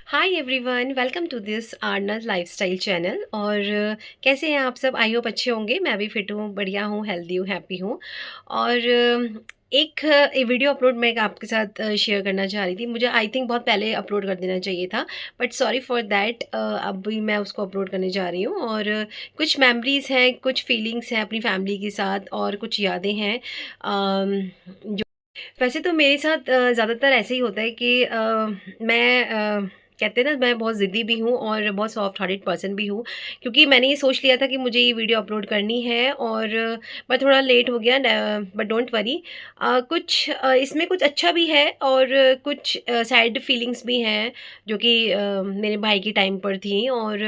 Hi everyone, welcome to this आर्नस lifestyle channel. और कैसे हैं आप सब? आई होप अच्छे होंगे। मैं भी फिट हूँ, बढ़िया हूँ, हेल्दी हूँ, हैप्पी हूँ। और एक वीडियो अपलोड मैं आपके साथ शेयर करना चाह रही थी। मुझे आई थिंक बहुत पहले अपलोड कर देना चाहिए था, बट सॉरी फॉर दैट। अभी मैं उसको अपलोड करने जा रही हूँ। और कुछ मेमोरीज हैं, कुछ फीलिंग्स हैं अपनी फैमिली के साथ, और कुछ यादें हैं। जो वैसे तो मेरे साथ ज़्यादातर ऐसे ही होता है कि मैं कहते हैं ना, मैं बहुत ज़िद्दी भी हूँ और बहुत सॉफ्ट हार्टेड पर्सन भी हूँ। क्योंकि मैंने ये सोच लिया था कि मुझे ये वीडियो अपलोड करनी है, और मैं थोड़ा लेट हो गया, बट डोंट वरी। कुछ इसमें कुछ अच्छा भी है, और कुछ सैड फीलिंग्स भी हैं जो कि मेरे भाई की टाइम पर थी। और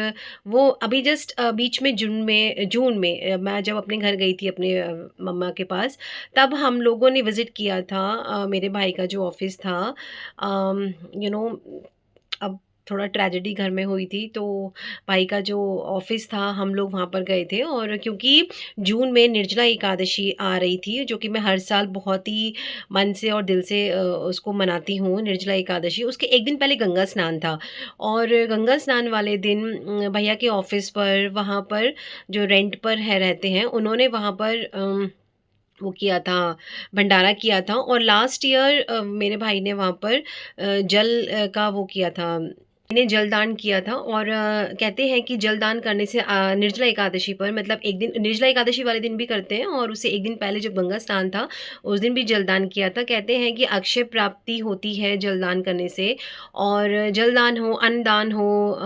वो अभी जस्ट बीच में जून में मैं जब अपने घर गई थी, अपने मम्मा के पास, तब हम लोगों ने विज़िट किया था मेरे भाई का जो ऑफ़िस था। यू नो अब थोड़ा ट्रेजेडी घर में हुई थी, तो भाई का जो ऑफ़िस था, हम लोग वहाँ पर गए थे। और क्योंकि जून में निर्जला एकादशी आ रही थी, जो कि मैं हर साल बहुत ही मन से और दिल से उसको मनाती हूँ, निर्जला एकादशी। उसके एक दिन पहले गंगा स्नान था, और गंगा स्नान वाले दिन भैया के ऑफ़िस पर, वहाँ पर जो रेंट पर है रहते हैं, उन्होंने वहाँ पर वो किया था, भंडारा किया था। और लास्ट ईयर मेरे भाई ने वहाँ पर जल का वो किया था, ने जलदान किया था। और कहते हैं कि जलदान करने से निर्जला एकादशी पर, मतलब एक दिन निर्जला एकादशी वाले दिन भी करते हैं, और उससे एक दिन पहले जब गंगा स्नान था, उस दिन भी जलदान किया था। कहते हैं कि अक्षय प्राप्ति होती है जलदान करने से। और जलदान हो, अन्नदान हो,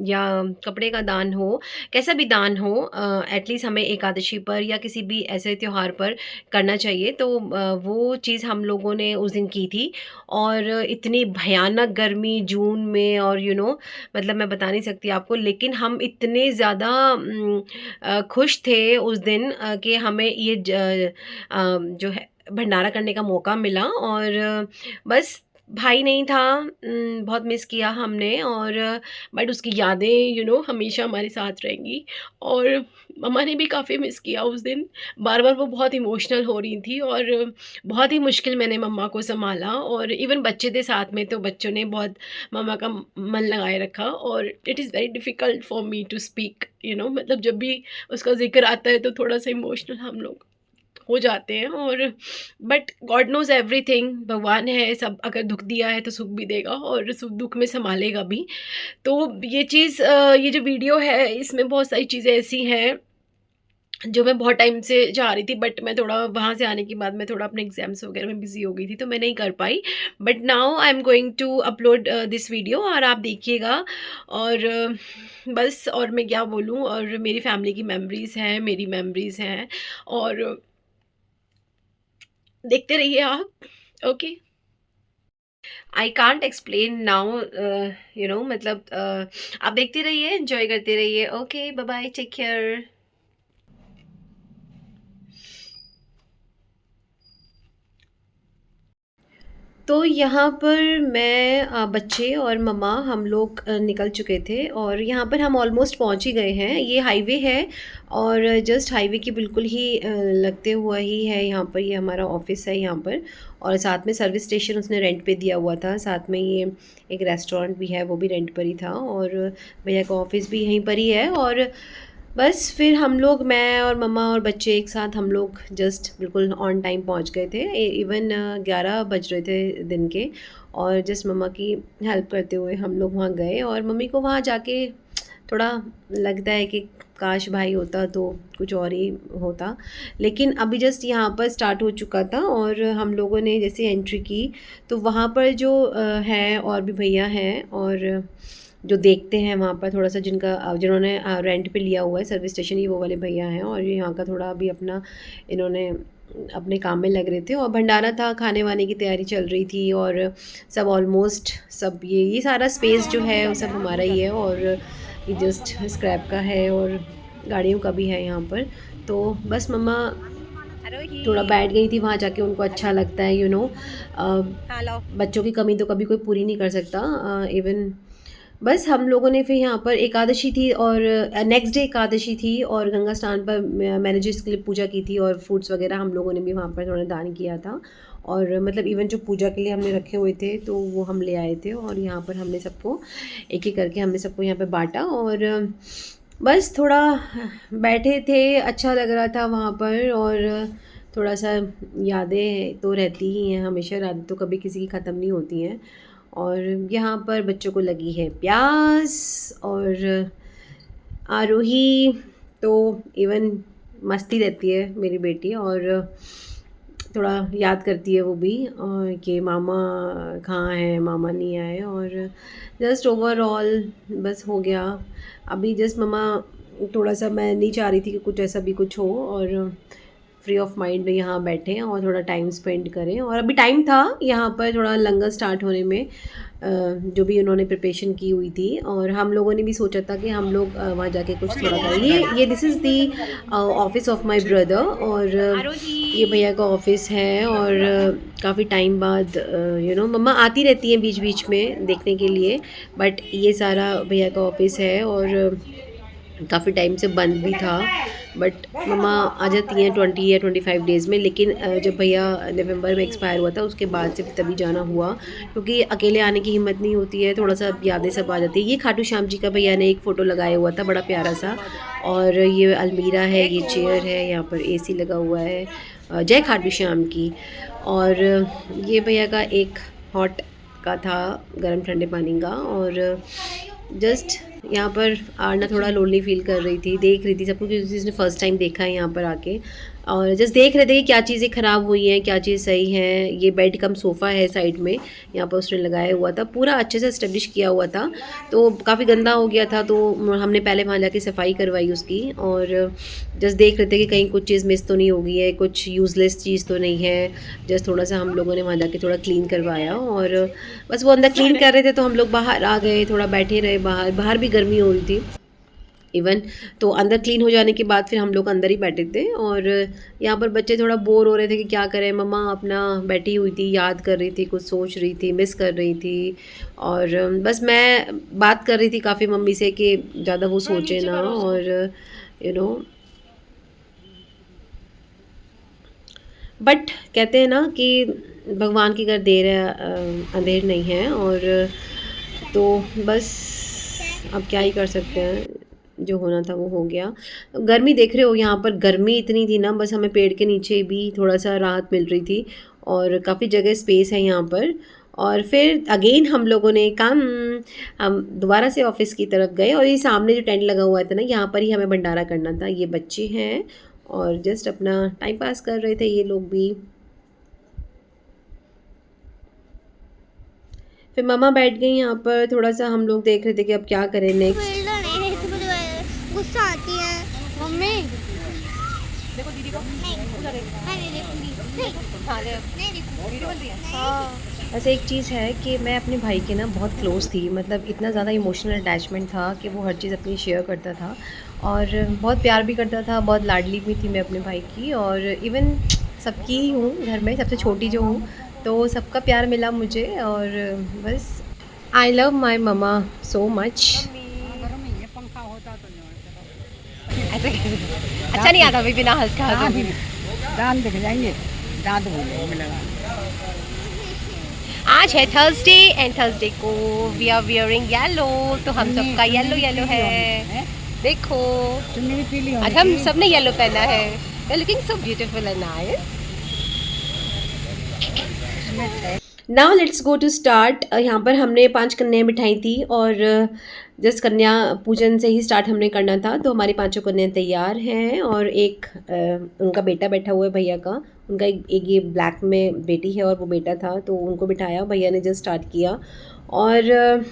या कपड़े का दान हो, कैसा भी दान हो, एटलीस्ट हमें एकादशी पर या किसी भी ऐसे त्योहार पर करना चाहिए। तो वो चीज़ हम लोगों ने उस दिन की थी। और इतनी भयानक गर्मी जून में, और मतलब मैं बता नहीं सकती आपको, लेकिन हम इतने ज़्यादा खुश थे उस दिन कि हमें ये जो है भंडारा करने का मौका मिला। और बस भाई नहीं था, बहुत मिस किया हमने। और बट उसकी यादें हमेशा हमारे साथ रहेंगी। और मम्मा ने भी काफ़ी मिस किया उस दिन। बार-बार वो बहुत इमोशनल हो रही थी, और बहुत ही मुश्किल मैंने मम्मा को सँभाला। और इवन बच्चे थे साथ में, तो बच्चों ने बहुत मम्मा का मन लगाए रखा। और it is very difficult for me to speak, मतलब जब भी उसका ज़िक्र आता है तो थोड़ा-सा इमोशनल हम लोग हो जाते हैं। और बट गॉड नोज़ एवरीथिंग। भगवान है, सब अगर दुःख दिया है तो सुख भी देगा, और सुख दुःख में सँभालेगा भी। तो ये चीज़, ये जो वीडियो है, इसमें बहुत सारी चीज़ें ऐसी हैं जो मैं बहुत टाइम से चाह रही थी, बट मैं थोड़ा वहाँ से आने के बाद मैं थोड़ा अपने एग्ज़ाम्स वगैरह में बिज़ी हो गई थी, तो मैं नहीं कर पाई। But now I am going to upload this video, और आप देखिएगा। और बस, और मैं क्या बोलूँ। और मेरी फैमिली की मेमोरीज़ हैं, मेरी मेमोरीज़ हैं, और देखते रहिए आप। Okay. I can't explain now, मतलब आप देखते रहिए, एंजॉय करते रहिए। Okay, bye bye, take care. तो यहाँ पर मैं, बच्चे और मम्मा, हम लोग निकल चुके थे, और यहाँ पर हम ऑलमोस्ट पहुँच ही गए हैं। ये हाईवे है, और जस्ट हाईवे की बिल्कुल ही लगते हुआ ही है यहाँ पर, ये हमारा ऑफिस है यहाँ पर। और साथ में सर्विस स्टेशन उसने रेंट पे दिया हुआ था, साथ में ये एक रेस्टोरेंट भी है, वो भी रेंट पर ही था। और भैया का ऑफिस भी यहीं पर ही है। और बस फिर हम लोग, मैं और मम्मा और बच्चे एक साथ, हम लोग जस्ट बिल्कुल ऑन टाइम पहुंच गए थे। इवन 11 बज रहे थे दिन के। और जस्ट मम्मा की हेल्प करते हुए हम लोग वहाँ गए। और मम्मी को वहाँ जाके थोड़ा लगता है कि काश भाई होता तो कुछ और ही होता। लेकिन अभी जस्ट यहाँ पर स्टार्ट हो चुका था, और हम लोगों ने जैसे एंट्री की, तो वहाँ पर जो है और भी भैया हैं, और जो देखते हैं वहाँ पर थोड़ा सा, जिन्होंने रेंट पे लिया हुआ है सर्विस स्टेशन, ये वो वाले भैया हैं। और ये यहाँ का थोड़ा अभी अपना, इन्होंने अपने काम में लग रहे थे। और भंडारा था, खाने वाने की तैयारी चल रही थी। और सब ऑलमोस्ट सब, ये सारा स्पेस जो है वो सब हमारा ही है। और ये जस्ट स्क्रैप का है, और गाड़ियों का भी है यहाँ पर। तो बस मम्मा थोड़ा बैठ गई थी वहाँ जाके, उनको अच्छा लगता है, बच्चों की कमी तो कभी कोई पूरी नहीं कर सकता। इवन बस हम लोगों ने फिर यहाँ पर, एकादशी थी, और नेक्स्ट डे एकादशी थी, और गंगा स्नान पर मैंने जो इसके लिए पूजा की थी, और फ्रूट्स वगैरह हम लोगों ने भी वहाँ पर थोड़ा दान किया था। और मतलब इवन जो पूजा के लिए हमने रखे हुए थे तो वो हम ले आए थे, और यहाँ पर हमने सबको एक एक करके हमने सबको यहाँ पे बांटा। और बस थोड़ा बैठे थे, अच्छा लग रहा था वहाँ पर। और थोड़ा सा यादें तो रहती ही हैं हमेशा, यादें तो कभी किसी की ख़त्म नहीं होती हैं। और यहाँ पर बच्चों को लगी है प्यास, और आरोही तो इवन मस्ती रहती है मेरी बेटी, और थोड़ा याद करती है वो भी, और कि मामा कहाँ हैं, मामा नहीं आए। और जस्ट ओवरऑल बस हो गया। अभी जस्ट मम्मा थोड़ा सा, मैं नहीं चाह रही थी कि कुछ ऐसा भी कुछ हो, और फ्री ऑफ माइंड यहाँ बैठें और थोड़ा टाइम स्पेंड करें। और अभी टाइम था यहाँ पर थोड़ा लंगर स्टार्ट होने में, जो भी उन्होंने प्रिपरेशन की हुई थी, और हम लोगों ने भी सोचा था कि हम लोग वहाँ जाके कुछ थोड़ा करें। ये this is the office of my brother, और ये भैया का ऑफिस है। और काफ़ी टाइम बाद मम्मा आती रहती हैं बीच बीच में देखने के लिए, बट ये सारा भैया का ऑफिस है, और काफ़ी टाइम से बंद भी था। बट मम्मा आ जाती हैं 20 या 25 डेज़ में, लेकिन जब भैया नवंबर में एक्सपायर हुआ था उसके बाद से तभी जाना हुआ, क्योंकि अकेले आने की हिम्मत नहीं होती है, थोड़ा सा यादें सब आ जाती है। ये खाटू श्याम जी का भैया ने एक फ़ोटो लगाया हुआ था, बड़ा प्यारा सा। और ये अलमीरा है, ये चेयर है, यहाँ पर एसी लगा हुआ है, जय खाटू श्याम की। और ये भैया का एक हॉट का था, गर्म ठंडे पानी का। और जस्ट यहाँ पर आरना थोड़ा लोनली फील कर रही थी, देख रही थी सबको, क्योंकि जिसने फ़र्स्ट टाइम देखा है यहाँ पर आके। और जस्ट देख रहे थे कि क्या चीज़ें ख़राब हुई हैं, क्या चीज़ सही है। ये बेड कम सोफ़ा है साइड में, यहाँ पर उसने लगाया हुआ था, पूरा अच्छे से इस्टेब्लिश किया हुआ था, तो काफ़ी गंदा हो गया था, तो हमने पहले वहाँ जाके सफाई करवाई उसकी। और जस्ट देख रहे थे कि कहीं कुछ चीज़ मिस तो नहीं हो गई है, कुछ यूज़लेस चीज़ तो नहीं है। जस्ट थोड़ा सा हम लोगों ने वहाँ जाके थोड़ा क्लीन करवाया, और बस वो अंदर क्लीन कर रहे थे तो हम लोग बाहर आ गए, थोड़ा बैठे रहे बाहर। बाहर भी गर्मी हो रही थी इवन, तो अंदर क्लीन हो जाने के बाद फिर हम लोग अंदर ही बैठे थे। और यहाँ पर बच्चे थोड़ा बोर हो रहे थे कि क्या करें, मम्मा अपना बैठी हुई थी, याद कर रही थी, कुछ सोच रही थी, मिस कर रही थी। और बस मैं बात कर रही थी काफ़ी मम्मी से कि ज़्यादा वो सोचे ना, और यू नो बट कहते हैं ना कि भगवान की अगर देर है अंधेर नहीं है। और तो बस अब क्या ही कर सकते हैं, जो होना था वो हो गया। गर्मी देख रहे हो, यहाँ पर गर्मी इतनी थी ना, बस हमें पेड़ के नीचे भी थोड़ा सा राहत मिल रही थी, और काफ़ी जगह स्पेस है यहाँ पर। और फिर अगेन हम लोगों ने हम दोबारा से ऑफिस की तरफ गए, और ये सामने जो टेंट लगा हुआ था ना, यहाँ पर ही हमें भंडारा करना था। ये बच्चे हैं और जस्ट अपना टाइम पास कर रहे थे ये लोग भी। फिर मम्मा बैठ गई यहाँ पर, थोड़ा सा हम लोग देख रहे थे कि अब क्या करें नेक्स्ट। गुस्सा आती है मम्मी, देखो दीदी को ऐसे एक चीज़ है कि मैं अपने भाई के ना बहुत क्लोज़ थी, मतलब इतना ज़्यादा इमोशनल अटैचमेंट था कि वो हर चीज़ अपनी शेयर करता था, और बहुत प्यार भी करता था, बहुत लाडली भी थी मैं अपने भाई की। और इवन सबकी ही हूँ, घर में सबसे छोटी जो हूँ, तो सबका प्यार मिला मुझे। और बस I love my mama so much. पंखा होता तो ऐसे अच्छा नहीं आता अभी बिना हंस का दांत दिख जाएंगे, दांत हो जाएंगे लगा। आज है थर्सडे, एंड थर्सडे को वी आर वियरिंग येलो, तो हम सबका येलो येलो है। देखो तुमने भी पी ली आज हम सब ने येलो पहना है। They're looking so beautiful and nice. Now let's go to start. यहाँ पर हमने 5 कन्याएं बिठाई थी, और जस्ट कन्या पूजन से ही स्टार्ट हमने करना था, तो हमारी 5 कन्याएं तैयार हैं। और एक उनका बेटा बैठा हुआ है भैया का, उनका एक ये ब्लैक में बेटी है और वो बेटा था, तो उनको बिठाया, भैया ने जस्ट स्टार्ट किया। और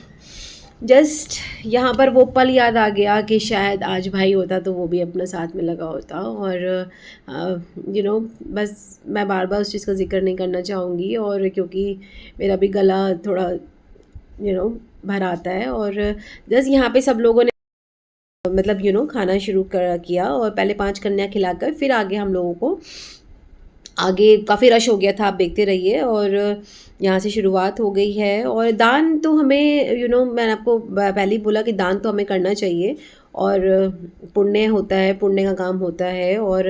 जस्ट यहाँ पर वो पल याद आ गया कि शायद आज भाई होता तो वो भी अपना साथ में लगा होता। और बस मैं बार बार उस चीज़ का जिक्र नहीं करना चाहूँगी, और क्योंकि मेरा भी गला थोड़ा भर आता है। और जस्ट यहाँ पे सब लोगों ने मतलब खाना शुरू किया, और पहले 5 कन्या खिलाकर फिर आगे हम लोगों को, आगे काफ़ी रश हो गया था, आप देखते रहिए। और यहाँ से शुरुआत हो गई है। और दान तो हमें मैंने आपको पहले ही बोला कि दान तो हमें करना चाहिए, और पुण्य होता है, पुण्य का काम होता है, और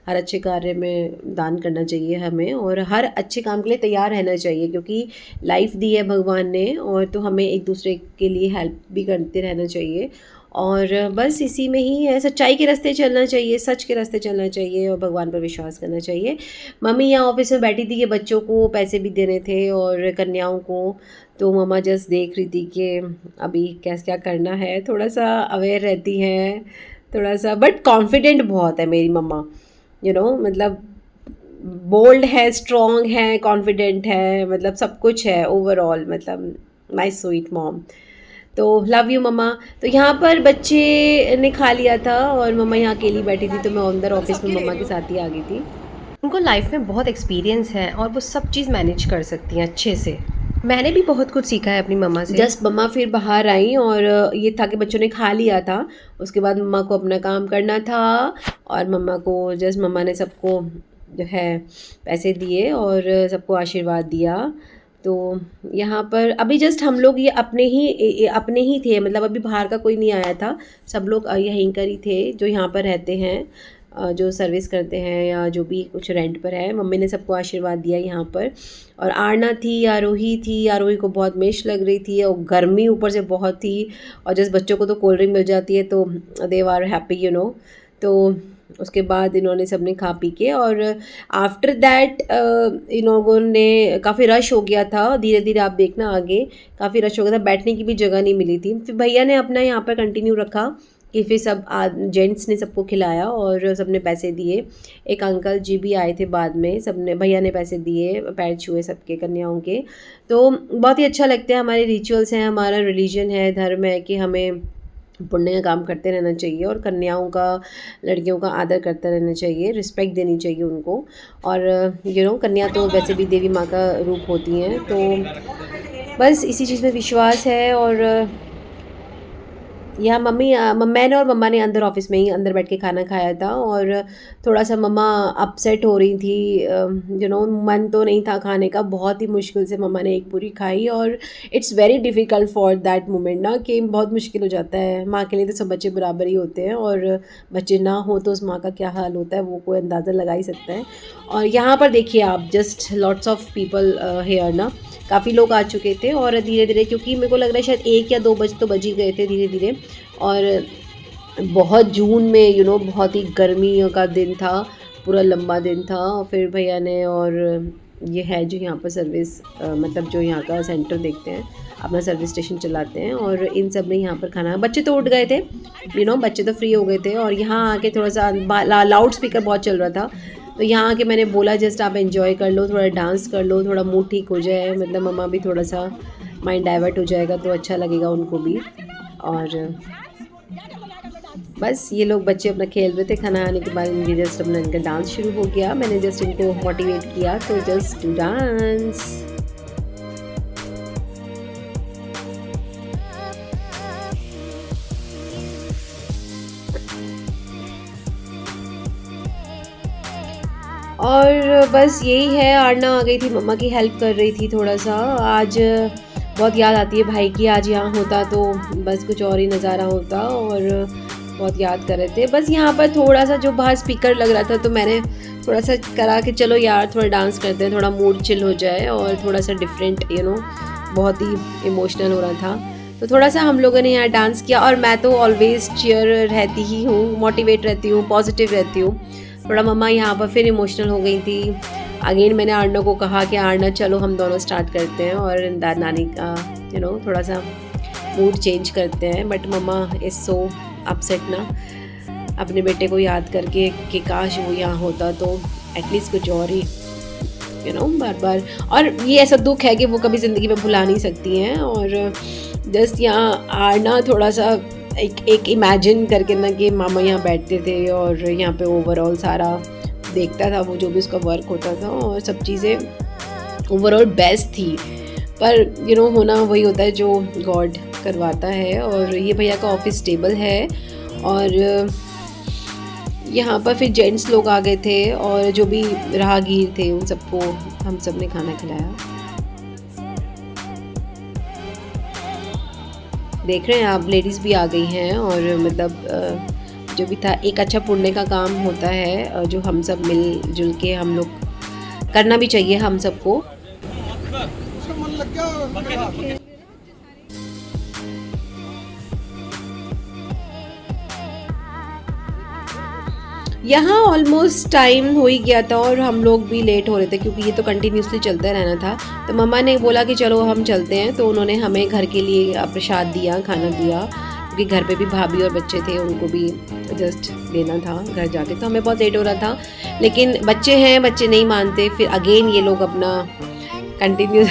हर अच्छे कार्य में दान करना चाहिए हमें, और हर अच्छे काम के लिए तैयार रहना चाहिए, क्योंकि लाइफ दी है भगवान ने, और तो हमें एक दूसरे के लिए हेल्प भी करते रहना चाहिए। और बस इसी में ही है, सच्चाई के रास्ते चलना चाहिए, सच के रास्ते चलना चाहिए, और भगवान पर विश्वास करना चाहिए। मम्मी यहाँ ऑफिस में बैठी थी कि बच्चों को पैसे भी देने थे और कन्याओं को, तो मम्मा जस्ट देख रही थी कि अभी कैसे क्या करना है, थोड़ा सा अवेयर रहती हैं, थोड़ा सा, बट कॉन्फिडेंट बहुत है मेरी मम्मा, मतलब बोल्ड है, स्ट्रॉन्ग है, कॉन्फिडेंट है, मतलब सब कुछ है ओवरऑल, मतलब माई स्वीट मॉम। तो लव यू मम्मा। तो यहाँ पर बच्चे ने खा लिया था और मम्मा यहाँ अकेली बैठी थी, तो मैं अंदर ऑफिस में मम्मा के साथ ही आ गई थी। उनको लाइफ में बहुत एक्सपीरियंस है और वो सब चीज़ मैनेज कर सकती हैं अच्छे से। मैंने भी बहुत कुछ सीखा है अपनी मम्मा से। जस्ट मम्मा फिर बाहर आई और ये था कि बच्चों ने खा लिया था, उसके बाद मम्मा को अपना काम करना था, और मम्मा को जस्ट मम्मा ने सबको जो है पैसे दिए और सबको आशीर्वाद दिया। तो यहाँ पर अभी जस्ट हम लोग ये अपने ही थे, मतलब अभी बाहर का कोई नहीं आया था, सब लोग यहीं कर ही थे जो यहाँ पर रहते हैं, जो सर्विस करते हैं या जो भी कुछ रेंट पर है। मम्मी ने सबको आशीर्वाद दिया यहाँ पर, और आरना थी, आरोही को बहुत मिश लग रही थी, और गर्मी ऊपर से बहुत थी, और जस्ट बच्चों को तो कोल्ड ड्रिंक मिल जाती है तो दे आर हैप्पी। तो उसके बाद इन्होंने सबने खा पी के, और आफ्टर दैट इन लोगों ने, काफ़ी रश हो गया था, धीरे धीरे आप देखना आगे काफ़ी रश हो गया था, बैठने की भी जगह नहीं मिली थी। फिर भैया ने अपना यहाँ पर कंटिन्यू रखा कि फिर सब जेंट्स ने सबको खिलाया और सबने पैसे दिए। एक अंकल जी भी आए थे बाद में, सबने, भैया ने पैसे दिए, पैर छुए सबके, कन्याओं के। तो बहुत ही अच्छा लगता है, हमारे रिचुअल्स हैं, हमारा रिलीजन है, धर्म है कि हमें पुण्य का काम करते रहना चाहिए, और कन्याओं का, लड़कियों का आदर करते रहना चाहिए, रिस्पेक्ट देनी चाहिए उनको। और कन्या तो वैसे भी देवी माँ का रूप होती हैं, तो बस इसी चीज़ में विश्वास है। और यहाँ मैंने और मम्मा ने अंदर ऑफिस में ही अंदर बैठ के खाना खाया था, और थोड़ा सा मम्मा अपसेट हो रही थी, मन तो नहीं था खाने का, बहुत ही मुश्किल से मम्मा ने एक पूरी खाई, और it's very difficult for that moment ना, कि बहुत मुश्किल हो जाता है। माँ के लिए तो सब बच्चे बराबर ही होते हैं, और बच्चे ना हो तो उस माँ का क्या हाल होता है वो कोई अंदाज़ा लगा ही सकता है। और यहाँ पर देखिए आप, just lots of people here ना, काफ़ी लोग आ चुके थे, और धीरे धीरे, क्योंकि मेरे को लग रहा है शायद 1 या 2 बज तो बज ही गए थे धीरे धीरे, और बहुत जून में बहुत ही गर्मी का दिन था, पूरा लंबा दिन था। और फिर भैया ने, और ये है जो यहाँ पर सर्विस, मतलब जो यहाँ का सेंटर देखते हैं, अपना सर्विस स्टेशन चलाते हैं, और इन सब ने यहाँ पर खाना, बच्चे तो उठ गए थे, बच्चे तो फ्री हो गए थे, और यहाँ आके थोड़ा सा लाउड स्पीकर बहुत चल रहा था, तो यहाँ आके मैंने बोला जस्ट आप एंजॉय कर लो, थोड़ा डांस कर लो, थोड़ा मूड ठीक हो जाए, मतलब मम्मा भी थोड़ा सा माइंड डाइवर्ट हो जाएगा तो अच्छा लगेगा उनको भी। और बस ये लोग बच्चे अपना खेल रहे थे, खाना आने के बाद इनके जस्ट अपना इनका डांस शुरू हो गया। मैंने जस्ट इनको मोटिवेट किया, तो जस्ट डू डांस। और बस यही है, आरना आ गई थी, मम्मा की हेल्प कर रही थी थोड़ा सा। आज बहुत याद आती है भाई की, आज यहाँ होता तो बस कुछ और ही नज़ारा होता, और बहुत याद कर रहे थे। बस यहाँ पर थोड़ा सा जो बाहर स्पीकर लग रहा था, तो मैंने थोड़ा सा करा कि चलो यार थोड़ा डांस करते हैं, थोड़ा मूड चिल हो जाए, और थोड़ा सा डिफरेंट बहुत ही इमोशनल हो रहा था, तो थोड़ा सा हम लोगों ने यहाँ डांस किया। और मैं तो ऑलवेज चीयर रहती ही हूँ, मोटिवेट रहती हूँ, पॉजिटिव रहती हूँ। थोड़ा मम्मा यहाँ पर फिर इमोशनल हो गई थी। अगेन मैंने आरना को कहा कि आरना चलो हम दोनों स्टार्ट करते हैं, और नानी का थोड़ा सा मूड चेंज करते हैं। But mamma is so upset ना, अपने बेटे को याद करके कि काश वो यहाँ होता तो एटलीस्ट कुछ और ही बार बार। और ये ऐसा दुख है कि वो कभी ज़िंदगी में भुला नहीं सकती हैं। और जस्ट यहाँ आरना थोड़ा सा एक इमेजिन करके ना कि मामा यहाँ बैठते थे और यहाँ पे ओवरऑल सारा देखता था, वो जो भी उसका वर्क होता था, और सब चीज़ें ओवरऑल बेस्ट थी। पर होना वही होता है जो गॉड करवाता है। और ये भैया का ऑफिस स्टेबल है, और यहाँ पर फिर जेंट्स लोग आ गए थे, और जो भी राहगीर थे उन सबको हम सब ने खाना खिलाया। देख रहे हैं आप, लेडीज़ भी आ गई हैं और मतलब जो भी था एक अच्छा पुण्य का काम होता है, जो हम सब मिल-जुल के हम लोग करना भी चाहिए हम सबको। यहाँ ऑलमोस्ट टाइम हो ही गया था और हम लोग भी लेट हो रहे थे क्योंकि ये तो कंटिन्यूसली चलता रहना था। तो मम्मा ने बोला कि चलो हम चलते हैं, तो उन्होंने हमें घर के लिए प्रसाद दिया, खाना दिया, क्योंकि घर पे भी भाभी और बच्चे थे, उनको भी जस्ट देना था घर जाके। तो हमें बहुत लेट हो रहा था, लेकिन बच्चे हैं, बच्चे नहीं मानते। फिर अगेन ये लोग अपना कंटिन्यू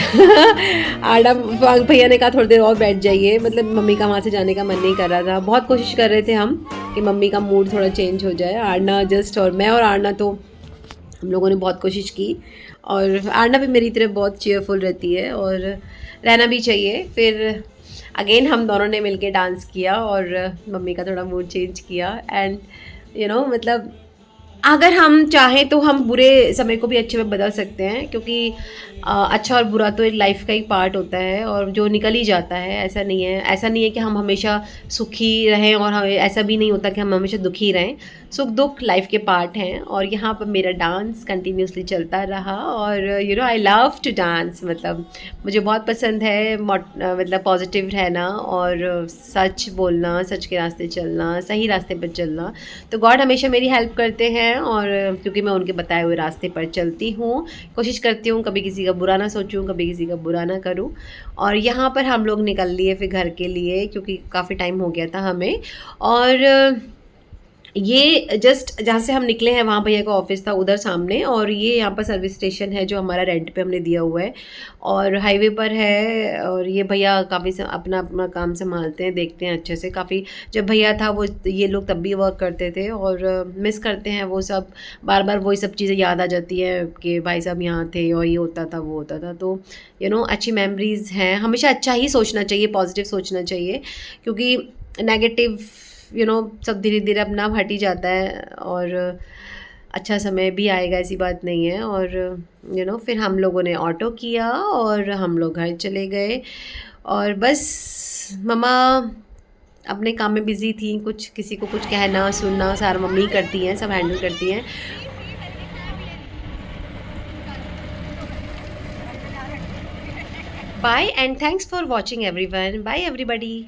आडम भैया ने कहा थोड़ी देर और बैठ जाइए, मतलब मम्मी का वहाँ से जाने का मन नहीं कर रहा था। बहुत कोशिश कर रहे थे हम कि मम्मी का मूड थोड़ा चेंज हो जाए। आरना जस्ट और मैं और आरना तो हम लोगों ने बहुत कोशिश की, और आरना भी मेरी तरह बहुत चीयरफुल रहती है और रहना भी चाहिए। फिर अगेन हम दोनों ने मिलके डांस किया और मम्मी का थोड़ा मूड चेंज किया। एंड मतलब अगर हम चाहें तो हम बुरे समय को भी अच्छे में बदल सकते हैं, क्योंकि अच्छा और बुरा तो एक लाइफ का ही पार्ट होता है और जो निकल ही जाता है। ऐसा नहीं है कि हम हमेशा सुखी रहें, और हमें ऐसा भी नहीं होता कि हम हमेशा दुखी रहें। सुख दुख लाइफ के पार्ट हैं, और यहाँ पर मेरा डांस कंटिन्यूसली चलता रहा। और आई लव टू डांस, मतलब मुझे बहुत पसंद है मतलब पॉजिटिव रहना और सच बोलना, सच के रास्ते चलना, सही रास्ते पर चलना। तो गॉड हमेशा मेरी हेल्प करते हैं, और क्योंकि मैं उनके बताए हुए रास्ते पर चलती हूँ, कोशिश करती हूँ कभी किसी का बुरा ना सोचूं, कभी किसी का बुरा ना करूँ। और यहाँ पर हम लोग निकल लिए फिर घर के लिए, क्योंकि काफ़ी टाइम हो गया था हमें। और ये जस्ट जहाँ से हम निकले हैं वहाँ भैया का ऑफिस था उधर सामने, और ये यहाँ पर सर्विस स्टेशन है जो हमारा रेंट पे हमने दिया हुआ है, और हाईवे पर है। और ये भैया काफ़ी अपना अपना काम संभालते हैं, देखते हैं अच्छे से। काफ़ी जब भैया था वो, ये लोग तब भी वर्क करते थे, और मिस करते हैं वो सब। बार बार वही सब चीज़ें याद आ जाती है कि भाई साहब यहाँ थे और ये होता था, वो होता था। तो अच्छी मेमोरीज़ हैं। हमेशा अच्छा ही सोचना चाहिए, पॉजिटिव सोचना चाहिए, क्योंकि नेगेटिव सब धीरे धीरे अपना आप हट ही जाता है, और अच्छा समय भी आएगा, ऐसी बात नहीं है। और फिर हम लोगों ने ऑटो किया और हम लोग घर चले गए। और बस मम्मा अपने काम में बिज़ी थी, कुछ किसी को कुछ कहना सुनना सारा मम्मी करती हैं, सब हैंडल करती हैं। Bye and thanks for watching everyone. Bye everybody.